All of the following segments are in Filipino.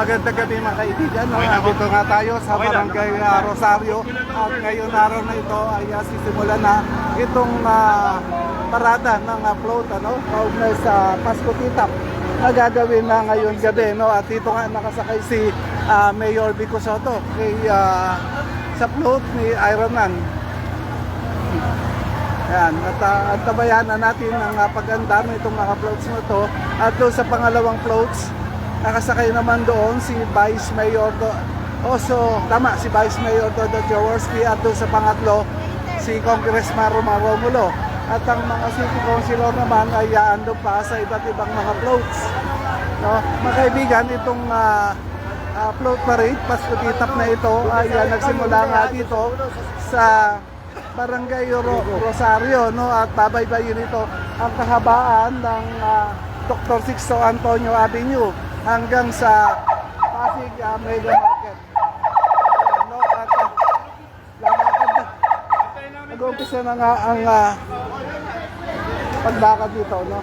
Magandang gabi mga kaibigan. Dito nga tayo sa Barangay Rosario at ngayon araw na ito ay sisimula na itong parada ng float kaugnay sa Pasko Titap na gagawin na ngayon gabi, no? At dito nga nakasakay si Mayor Vico Sotto sa float ni Ironman. Ayan, at tabayanan natin ang pag-andar nitong mga floats na to. At doon sa pangalawang floats, nakasakay naman doon si Vice Mayor si Vice Mayor Dodo Jaworski, at doon sa pangatlo si Congressman Romar Romulo. At ang mga city councilor naman ay ando pa sa iba't ibang mga floats. No? Mga kaibigan, itong float parade, Pasko Titap na ito ay nagsimula nga dito sa Barangay Rosario, no? At babaybayin ito ang kahabaan ng Dr. Sixto Antonio Avenue hanggang sa Pasig Mega Market. No? At lalakad na. Nag-umpisa na nga ang paglakad dito, no?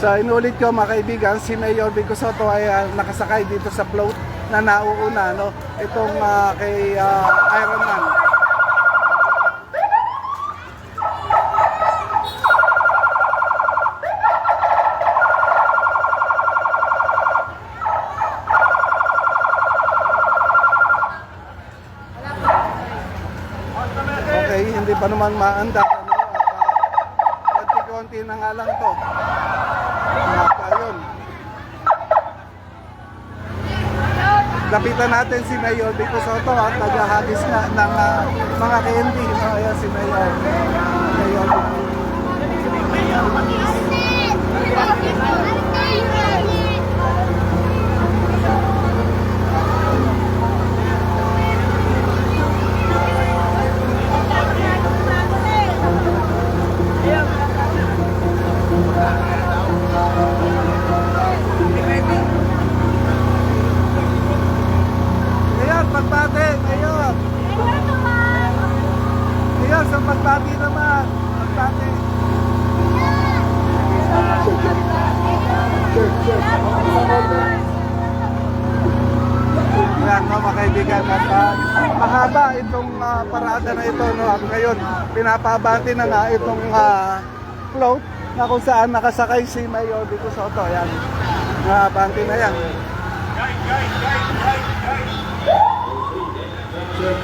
So inulit ko mga kaibigan, si Mayor Vico Sotto ay nakasakay dito sa float na nauuna, no? Itong kay Ironman. Okay, hindi pa naman maanda, no? At konti na nga lang to. Ayun. Lapitan natin si Mayor Vico Sotto at naghahagis nga ng mga candy. Ayan si Mayor. Pagbati, Mayor. Mayor, sa pagbati naman. Pagbati. Ayan, no, mga kaibigan. At mahaba itong parada na ito, no? At ngayon, pinapabati na nga itong float na kung saan nakasakay si Mayor Vico Sotto. Ayan. Banti na yan. Check.